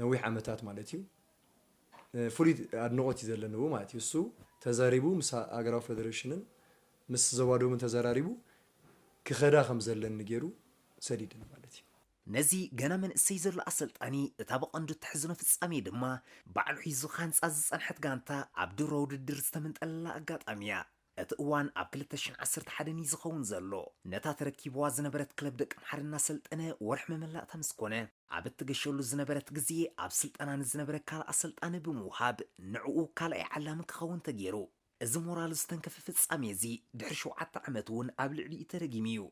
ነዊሕ ዓመታት ማለት እዩ ፍሉይ ኣድናቆት እዩ ዘለኒ ማለት እዩ እሱ ተዛሪቡ ምስ ኣገራዊ ፌደሬሽንን ምስ ዞባ ዶብን ተዘራሪቡ ክኸዳ ከም ዘለኒ ገይሩ ሰዲድን ማለት እዩ ነዚ ገና መንእሰይ ዘሎ ኣሰልጣኒ እታ ብቐንዱ እትሕዝኖ ፍጻሜ ድማ ባዕሉ ሒዙ ካንፃ ዝፀንሐት ጋንታ ኣብ ድሮ ውድድር ዝተመንጠለላ ኣጋጣሚ እያ እቲ እዋን ኣብ 2011 እዩ ዝኸውን ዘሎ ነታ ተረኪብዋ ዝነበረት ክለብ ደቂ ምሓር እናሰልጠነ ወርሒ መመላእታ ምስ ኮነ ኣብ እትገሸሉ ዝነበረት ግዜ ኣብ ስልጠና ንዝነበረ ካልእ ኣሰልጣኒ ብምውሃብ ንዕኡ ካልኣይ ዓላሚ ክኸውን ተገይሩ እዚ ሞራሉ ዝተንከፈ ፍጻሜ እዚ ድሕሪ 7 ዓመት እውን ኣብ ልዕሊኡ ተረጊሙ እዩ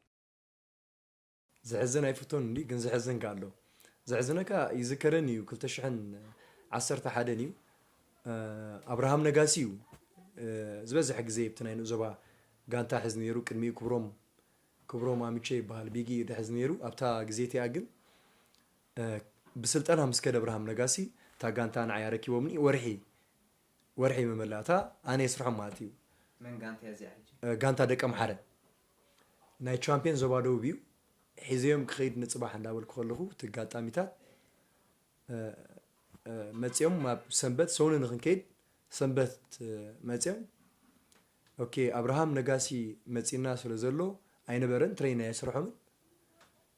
زحزن አይፍቶን እንዲ ግን ዝሕዝን ካሎ ዝሕዝነካ ይዝከረን እዩ 2011 እዩ ኣብርሃም ነጋሲ እዩ ዝበዝሕ ግዜ ብትናይ ንዞባ ጋንታ ሕዝ ነይሩ ቅድሚ ክብሮም አምቼ ይባሃል ቢጊ ድሕዝ ነይሩ ኣብታ ግዜቲያ ግን ብስልጠና ምስከደ ኣብርሃም ነጋሲ ታ ጋንታ ንዓይ ረኪቦምኒ ወርሒ መመላታ ኣነ ይስርሖም ማለት እዩ መን ጋንታ ያዚያ ጋንታ ደቀ ምሓረ ናይ ቻምፒየን ዞባ ደቡብ እዩ حزيم كخيد نصباح نداول كخلخو تقاطاميتات مصيوم ما سنبت سون نخنكيد سنبت مصيوم اوكي ابراهام نغاسي مصينا سلازلو اينبرن ترينا يسرحم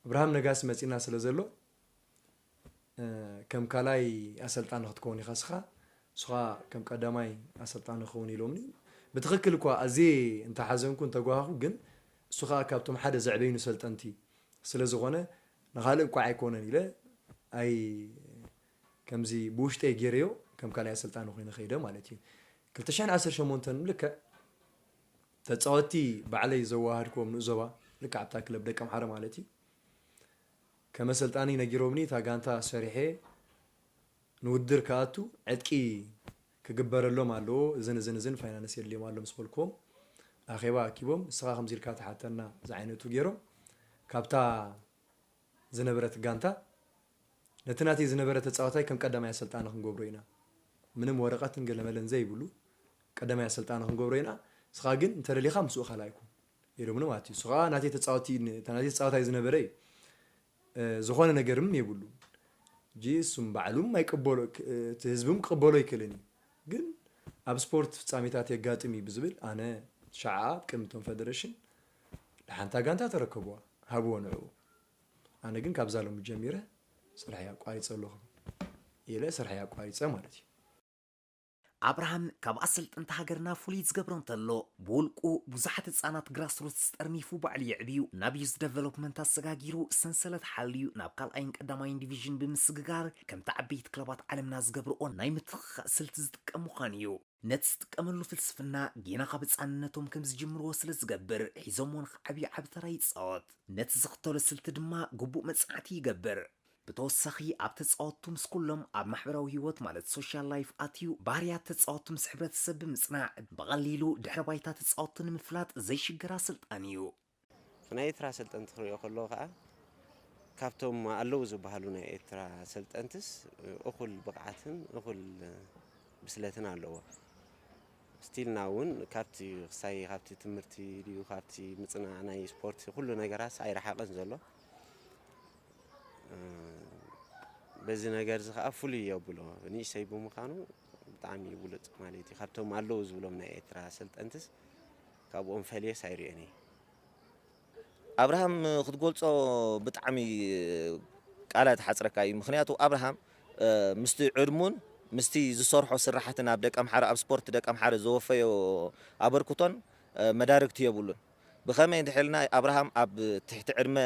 ابراهام نغاسي مصينا سلازلو كم كالاي اسلطان ختكوني خسخه سخا كم قداماي اسلطان خوني لومني بتخكل كو ازي انت حزنكم تغواخو جن سخا كابتم حدا زعبينو سلطنتي ስለዝኾነ ንኻልእ እኳ ኣይኮነን ኢለ ኣይ ከምዚ ብውሽጠይ ገይረዮ ከም ካልኣይ ኣሰልጣኒ ኮይኑ ኸይደ ማለት እዩ 2018 ልክዕ ተፃወቲ ባዕለይ ዘዋሃድክዎም ንዞባ ልክዕ ኣብታ ክለብ ደቀ ምሓረ ማለት እዩ ከም ኣሰልጣኒ ነጊሮምኒ እታ ጋንታ ሰሪሐ ንውድድር ከኣቱ ዕጥቂ ክግበረሎም ኣለዎ እዝን ፋይናንስ የድልዮም ኣሎ ምስ በልክዎም ኣኼባ ኣኪቦም ንስኻ ከምዚ ኢልካ ተሓተና ዝዓይነቱ ገይሮም ካብታ ዝነበረት ጋንታ ነትናቲ ዝነበረት ተፃዋታይ ከም ቀዳማይ ኣሰልጣኒ ክንገብሮ ኢና ምንም ወረቐትን ገለመለን ዘይብሉ ቀዳማይ ኣሰልጣኒ ክንገብሮ ኢና ስኻ ግን እንተደሊኻ ምስኡ ኻላይኩም ኢሎም ማለት እዩ ስኻ ናቲ ተፃዋታይ ዝነበረ ዝኾነ ነገርም የብሉ ጂሱም ባዕሉም ኣይቅበሎ ህዝብም ክቅበሎ ይክእልን ግን ኣብ ስፖርት ፍጻሜታት የጋጥም እዩ ብዝብል ኣነ ሸዓ ቅድሚቶም ፌደሬሽን ለሓንታ ጋንታ ተረከብዋ هابو نعو أنا جن كابزالهم الجميرة ስራሕ ያቋሪፀ ኣለኹ ኢለ ስራሕ ያቋሪፀ ማለት እዩ አብርሃም ካብ ኣሰልጥንቲ ሃገርና ፍሉይ ዝገብሮ እንተሎ ብውልቁ ብዙሓት ህፃናት ግራስሩትስ ጠርኒፉ ባዕሉ የዕብዩ ናብ ዩዝ ዴቨሎፕመንት ኣሰጋጊሩ ሰንሰለት ሓልዩ ናብ ካልኣይን ቀዳማይን ዲቪዥን ብምስግጋር ከምቲ ዓበይቲ ክለባት ዓለምና ዝገብርኦ ናይ ምትኽኻእ ስልቲ ዝጥቀም ምዃኑ እዩ ነቲ ዝጥቀመሉ ፍልስፍና ጌና ካብ ህፃንነቶም ከም ዝጅምርዎ ስለ ዝገብር ሒዞምዎን ክዓብዩ ዓብ ተራ ይፃወት ነቲ ዝኽተሎ ስልቲ ድማ ግቡእ መፅናዕቲ ይገብር ብተወሳኺ ኣብ ተፃወቱ ምስ ኩሎም ኣብ ማሕበራዊ ህይወት ማለት ሶሻል ላይፍ ኣትዩ ባህርያት ተፃወቱ ምስ ሕብረተሰብ ብምፅናዕ ብቐሊሉ ድሕረ ባይታ ተፃወቱ ንምፍላጥ ዘይሽግራ ስልጣን እዩ ናይ ኤርትራ ሰልጠንቲ ክሪኦ ከለኹ ከዓ ካብቶም ኣለዉ ዝበሃሉ ናይ ኤርትራ ሰልጠንትስ እኹል ብቕዓትን እኹል ብስለትን ኣለዎ ስቲልና እውን ካብቲ ክሳይ ካብቲ ትምህርቲ ድዩ ካብቲ ምፅናዕ ናይ ስፖርት ኩሉ ነገራት ኣይረሓቐን ዘሎ በዚ ነገር እዚ ከዓ ፍሉይ የብሎ ንእሰይ ብምዃኑ ብጣዕሚ ይብሉፅ ማለት እዩ ካብቶም ኣለዉ ዝብሎም ናይ ኤርትራ ሰልጠንትስ ካብኦም ፈልየስ ኣይርአን እየ አብርሃም ክትገልጾ ብጣዕሚ ቃላት ሓፅረካ እዩ ምክንያቱ አብርሃም ምስቲ ዕድሙን ምስቲ ዝሰርሖ ስራሕትን ኣብ ደቀ ምሓረ ኣብ ስፖርት ደቀ ምሓረ ዘወፈዮ ኣበርክቶን መዳርግቲ የብሉን ብኸመይ እንድሕልና አብርሃም ኣብ ትሕቲ ዕድመ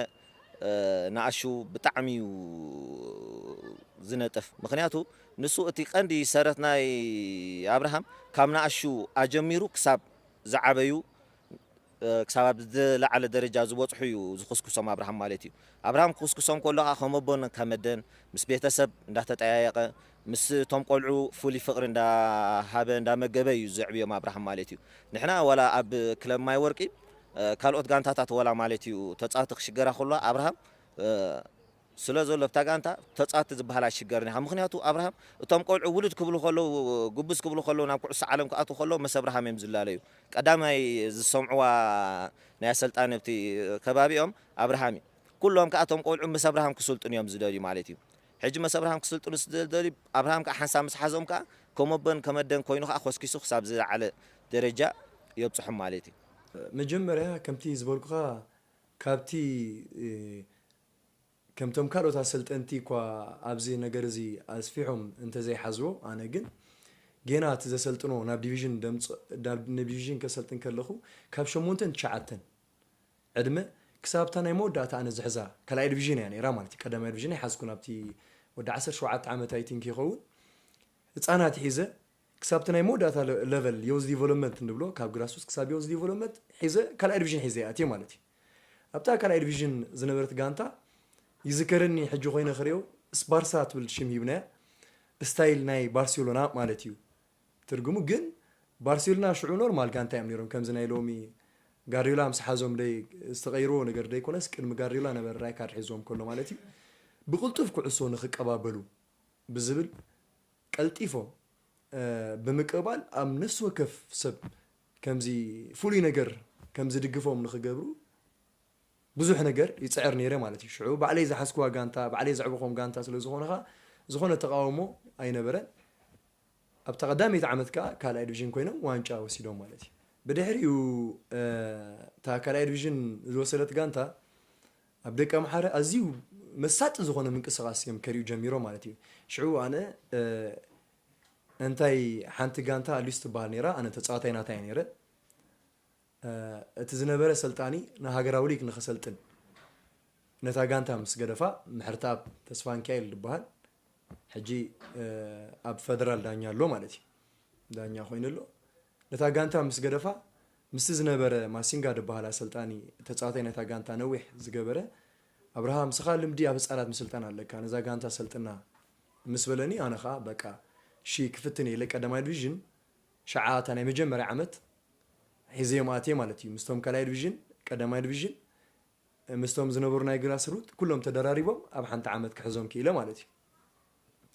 ንኣሹ ብጣዕሚ ዝነጥፍ ምክንያቱ ንሱ እቲ ቀንዲ ሰረት ናይ አብርሃም ካብ ንኣሹ ኣጀሚሩ ክሳብ ዝዓበዩ ክሳብ ኣብ ዝለዓለ ደረጃ ዝበፅሑ እዩ ዝኽስኩሶም አብርሃም ማለት እዩ አብርሃም ክኽስኩሶም ከሎ ከመቦን ከመደን ምስ ቤተሰብ እንዳተጠያየቀ ምስ ቶም ቆልዑ ፍሉይ ፍቅሪ እንዳሃበ እንዳመገበ እዩ ዘዕብዮም አብርሃም ማለት እዩ ንሕና ወላ ኣብ ክለብ ማይ ወርቂ ካልኦት ጋንታታት ወላ ማለት እዩ ተፃወቲ ክሽገራ ከሎ አብርሃም ስለ ዘሎ ብታ ጋንታ ተፃወቲ ዝበሃል ኣይሽገርን ኢኻ ምክንያቱ አብርሃም እቶም ቆልዑ ውሉድ ክብሉ ከለዉ ጉብዝ ክብሉ ከለዉ ናብ ኩዕሶ ዓለም ክኣትዉ ከለዉ መስ አብርሃም እዮም ዝላለዩ ቀዳማይ ዝሰምዕዋ ናይ ኣሰልጣኒ ኣብቲ ከባቢኦም አብርሃም እዩ ኩሎም ከዓ እቶም ቆልዑ መስ አብርሃም ክስልጡን እዮም ዝደልዩ ማለት እዩ ሕጂ መስ አብርሃም ክስልጡን ዝደልዩ አብርሃም ከዓ ሓንሳብ ምስ ሓዞም ከዓ ከመበን ከመደን ኮይኑ ከዓ ኮስኪሱ ክሳብ ዝለዓለ ደረጃ የብፅሖም ማለት እዩ መጀመርያ ከምቲ ዝበልኩኻ ካብቲ ከምቶም ካልኦት ኣሰልጠንቲ እኳ ኣብዚ ነገር እዚ ኣስፊሖም እንተዘይሓዝቦ ኣነ ግን ጌና እቲ ዘሰልጥኖ ናብ ዲቪዥን ከሰልጥን ከለኹ ካብ 8 9 ዕድመ ክሳብታ ናይ መወዳእታ ኣነ ዝሕዛ ካልኣይ ዲቪዥን እያ ነይራ ማለት እዩ ቀዳማይ ዲቪዥን ኣይሓዝኩን ኣብቲ ወዲ 17 ዓመት ኣይቲንክ ይኸውን ህፃናት ሒዘ ክሳብቲ ናይ መወዳእታ ሌቨል ዩዝ ዲቨሎፕመንት ንብሎ ካብ ግራስሩትስ ክሳብ ዩዝ ዲቨሎፕመንት ሒዘ ካልኣይ ዲቪዥን ሒዘ ኣትየ ማለት እዩ ኣብታ ካልኣይ ዲቪዥን ዝነበረት ጋንታ ይዝከረኒ ሕጂ ኮይነ ክሪኦ ስፓርሳ ትብል ሽም ሂብናያ ስታይል ናይ ባርሴሎና ማለት እዩ ትርጉሙ ግን ባርሴሎና ሽዑ ኖርማል ጋንታ እዮም ነይሮም ከምዚ ናይ ሎሚ ጋርዲዮላ ምስ ሓዞም ደይ ዝተቀይርዎ ነገር ደይኮነስ ቅድሚ ጋርዲዮላ ነበር ራይካርድ ሒዞም ከሎ ማለት እዩ ብቁልጡፍ ኩዕሶ ንኽቀባበሉ ብዝብል ቀልጢፎም ብምቅባል ኣብ ነፍሲ ወከፍ ሰብ ከምዚ ፍሉይ ነገር ከምዚ ድግፎም ንኽገብሩ ብዙሕ ነገር ይፅዕር ነይረ ማለት እዩ ሽዑ ባዕለይ ዝሓስክዋ ጋንታ ባዕለይ ዘዕብኾም ጋንታ ስለ ዝኾነኻ ዝኾነ ተቃውሞ ኣይነበረን ኣብ ተቐዳሚት ዓመት ከዓ ካልኣይ ዲቪዥን ኮይኖም ዋንጫ ወሲዶም ማለት እዩ ብድሕሪኡ እታ ካልኣይ ዲቪዥን ዝወሰደት ጋንታ ኣብ ደቀ ምሓረ ኣዝዩ መሳጢ ዝኾነ ምንቅስቓስ እዮም ከሪኡ ጀሚሮም ማለት እዩ ሽዑ ኣነ እንታይ ሓንቲ ጋንታ ኣሊስ ትበሃል ነይራ ኣነ ተፃዋታይ ናታ እየ ነይረ እቲ ዝነበረ ሰልጣኒ ንሃገራዊ ሊግ ንኽሰልጥን ነታ ጋንታ ምስ ገደፋ ምሕርታብ ተስፋ ሚካኤል ዝበሃል ሕጂ ኣብ ፌደራል ዳኛ ኣሎ ማለት እዩ ዳኛ ኮይኑ ኣሎ ነታ ጋንታ ምስ ገደፋ ምስቲ ዝነበረ ማሲንጋ ዝበሃል ሰልጣኒ ተፃዋታይ ነታ ጋንታ ነዊሕ ዝገበረ አብርሃም ስኻ ልምዲ ኣብ ህፃናት ምስልጠን ኣለካ ነዛ ጋንታ ሰልጥና ምስ በለኒ ኣነ ከዓ በቃ ክፍትን ኢለ ቀዳማይ ዲቪዥን ሸዓታ ናይ መጀመርያ ዓመት ሒዘዮም ኣትየ ማለት እዩ ምስቶም ካልኣይ ዲቪዥን ቀዳማይ ዲቪዥን ምስቶም ዝነበሩ ናይ ግራስሩት ኩሎም ተደራሪቦም ኣብ ሓንቲ ዓመት ክሕዞም ክኢለ ማለት እዩ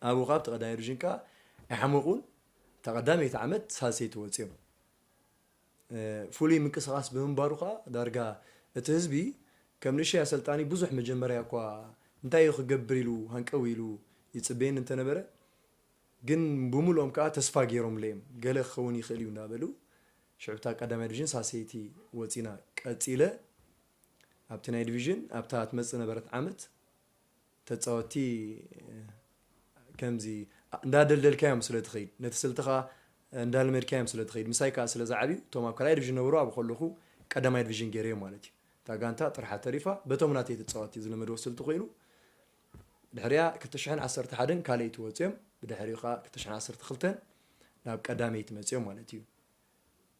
ኣብኡ ካብ ተቐዳማይ ዲቪዥን ከዓ ኣይሓመቑን ተቐዳመይቲ ዓመት ሳልሰይቲ ወፂኦም ፍሉይ ምንቅስቓስ ብምንባሩ ከዓ ዳርጋ እቲ ህዝቢ ከም ንእሽተይ ኣሰልጣኒ ብዙሕ መጀመርያ እኳ እንታይ ክገብር ኢሉ ሃንቀው ኢሉ ይፅበየን እንተነበረ ግን ብምልኦም ከዓ ተስፋ ገይሮም ለዮም ገለ ክኸውን ይኽእል እዩ እንዳበሉ ሽዑብታ ቀዳማይ ዲቪዥን ሳልሰይቲ ወፂና ቀፂለ ኣብቲ ናይ ዲቪዥን ኣብታ ትመፅእ ነበረት ዓመት تتصاوتي كمزي ندادل كايم سلا تخيل نتسلتخا ندال كايم سلا تخيل مسايكا سلا زعبي توما كلاي ديفيجن نبرو ابو خلخو قدماي ديفيجن غيري مالتي تاغانتا طرحه تريفا بتومناتي تتصاوتي زلمد وصلت خيلو دحريا كتشحن 11 كالي توصيم بدحريخا كتشحن 12 ناب قدامي تمصيم مالتي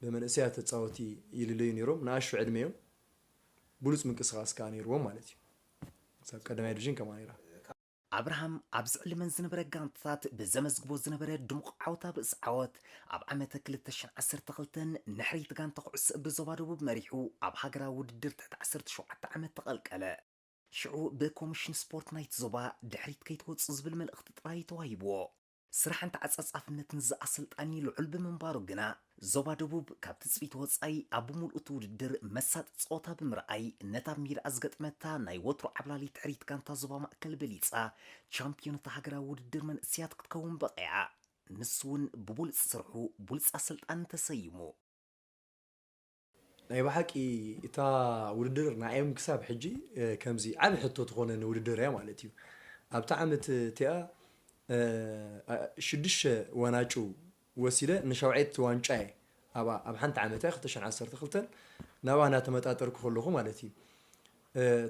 بمنسيا تتصاوتي يللي نيروم ناشو عدميهم بولس منقسقاس كان يروم مالتي سب قدامي ديفيجن كمان يرا أبراهام أبزع لمن زنبرة جانتات بزمزجبو زنبرة دمق عوتا بس عوت أب عمتك كلتشن 10 نحريت جان تقعس بزوارو بمريحو أب حجرا ودرت 10 شو عت عمت تقلق لا شعو بكوميشن سبورت نايت زوبا دحريت كيتوت صزبل من الاختطراي توايبو سرح انت عصافنت نز أسلطاني لعلب من بارو جنا زوبا دبوب كابت صفيت وصاي أبو مول أتودر مسات صوتا بمرأي نتا مير أزغت متا ناي وطرو عبلالي تحريت كانتا زوبا مأكل بليصا شامبيون تهاجرا ودر من سيات كتكون بقيعة نسون ببولس سرحو بولس أسلطان تسيمو ناي بحكي إتا ودر نايم كساب حجي كمزي عم حطو تخون ودر يا مالتيو أبتا عمت تيا شدش وناچو وسيله نشوعيت وانچاي ابا حنت عمته 2010 نابا انا تمطاطر كخلخو مالتي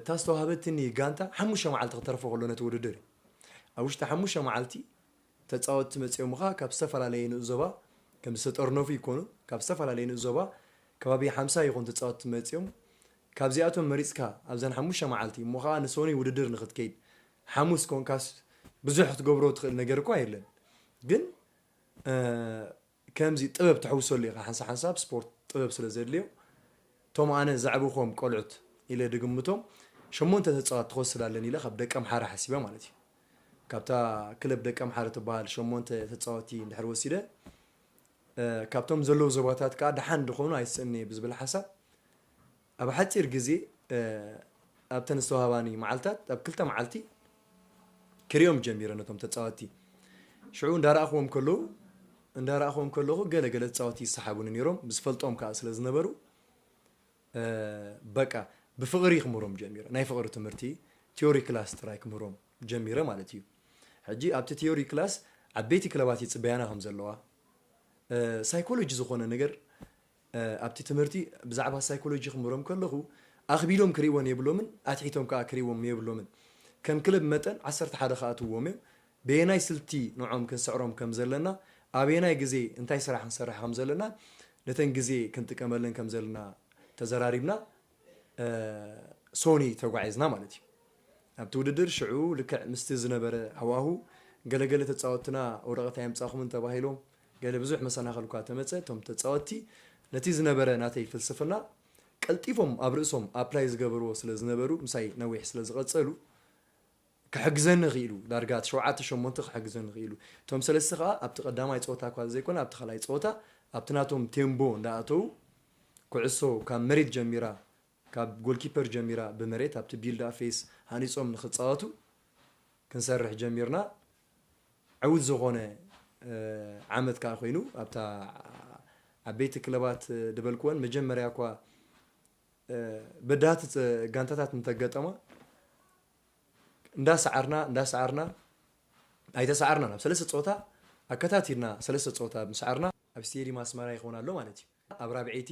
تاستوهبتني غانتا حموشه معلت ترفو كلو نتوددر اوشت حموشه معلتي تصاوت مصيو مخا كاب سفرالين زوبا كم سطرنو في يكونو كاب سفرالين زوبا كبابي 50 يكون تصاوت مصيو كاب زياتهم مريسكا ابزن حموشه معلتي مخا نسوني وددر نختكيد حموس كونكاس بزح تقبرو تخل نجر كويلن جن كمزي طبب تحوسوا لي حساب سبورت طبب سلازليو توم انا زعبوكم قلعت الى دغمتهم شمونت تتصات تخسلالن الى خب دقم حاره حسيبه مالتي كابتا كلب دقم حاره تبال شمونت تتصاتي اندحر وسيده كابتم زلو زباتات كا دحن دخونو ايسني بزبل حساب اب حتير غزي ابتنسو هواني معلتات اب كلتا معلتي كريوم جميرة نتوم تتصاوتي شعون دار أخوهم كله قال تتصاوتي صحابون نيروم بس فلتهم كأصل زنبرو بقى بفقري خمروم جميرة ناي فقر تمرتي تيوري كلاس ترايك مروم جميرة مالتيو حجي أبت تيوري كلاس عبيتي كلاباتي تبيانا هم زلوا سايكولوجي زخون نجر أبت تمرتي بزعبها سايكولوجي خمروم كله أخبيلهم كريوان يبلومن أتحيتهم كأكريوم يبلومن كم كلب متن 10 حدا خاطوهم بيناي سلتي نوعهم كنسعرهم كم زلنا ابيناي غزي انتي سراح نسرح هم زلنا نتن غزي كنت كملن كم زلنا تزراريبنا سوني تغعيزنا مالتي ابتو وددر شعو لك مستزنبره هواهو قلقله تصاوتنا ورقه يمصاخم انت باهيلهم قال بزح مسناخلكا تمصه توم تصاوتي نتي زنبره ناتي فلسفنا قلطيفهم ابرسهم ابلايز غبرو سلازنبرو مساي نويح سلازقصلو كحجزن غيلو دارجات شوعات شمونت كحجزن غيلو توم سلسخا ابت قداماي صوتا كوا زيكون ابت خلاي صوتا ابتناتهم تيمبو نداتو كعسو كان مريت جميرا كاب جول كيبر جميرا بمريت ابت بيلدا فيس هانيصوم نخصاتو كنسرح جميرنا عود زغونه عمد كا خوينو ابتا عبيت كلبات دبلكون مجمريا كوا بدات غانتاتات نتغطما እንዳሰዓርና አይተሰዓርና ነው ሰለስተ ጾታ አከታቲና ሰለስተ ጾታ መስዓርና ኣብ ስቴዲ ማስመራ ይኾናሉ ማለት እዩ ኣብ ራብዒቲ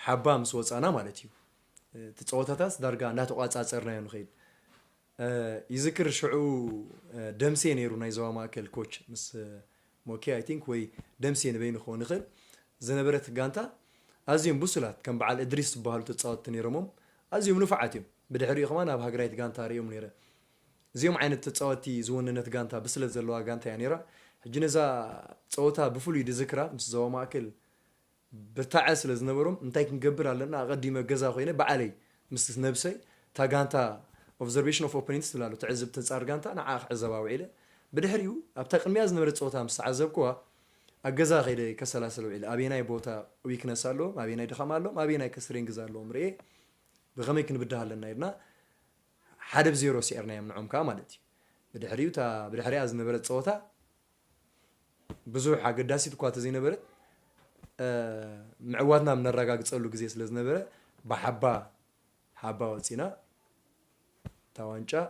ሓባ ምስ ወፃና ማለት እዩ ተጾታታስ ዳርጋ እንዳተቋጻጸርና እዩ ንኸይድ ይዝክር ሽዑ ደምሴ ነይሩ ናይ ዞባ ማእከል ኮች ምስ ሞኬ አይ ቲንክ ወይ ደምሴ ንበይን ኾን ይኽእል ዝነበረት ጋንታ ኣዝዮም ቡስላት ከም በዓል እድሪስ ዝበሃሉ ተጻወትቲ ነይሮሞም ኣዝዮም ንፉዓት እዮም ብድሕሪኡ ኸማ ናብ ሃገራዊት ጋንታ ሪኦም ነይረ زيوم عين التصوتي زوننت غانتا بسلت زلوا غانتا يانيرا حجنزا صوتا بفلو يذكرا مس زوا ماكل بتاعس لزنبرم انتي كنقبر علينا قديمه غزا خوينه بعلي مس نبسي تا غانتا observation of opponents تلالو تعزب تنصار غانتا انا عزباو عيله بدحريو ابتا قمياز نبرت صوتا مس عزبكوا اغزا خيده كسلاسلو عيله ابيناي بوتا ويكنس አለው ابيناي دخم አለው ابيناي كسرينغز አለው ምሬ بغمي كنبدهالنا يدنا حدا بزيرو سيرنا يمنعهم كامالتي بدحريو تا بدحري از نبرت صوتا بزوح قداسي تكوات زي نبرت معواتنا من الرقاق تصلو غزي سلاز نبره بحبا وصينا تاوانچا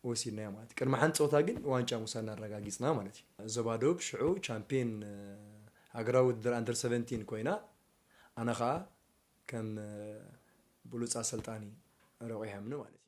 ወሲድና ማለት ቅድመ ሓንቲ ፀወታ ግን ዋንጫ ሙሳና አረጋጊጽና ማለት እዩ ዘባዶብ ሽዑ ቻምፒየን ሃገራዊ ውድድር አንደር 17 ኮይና ኣነ ከዓ ከም ብሉፅ አሰልጣኒ ረቂሖምኒ ማለት እዩ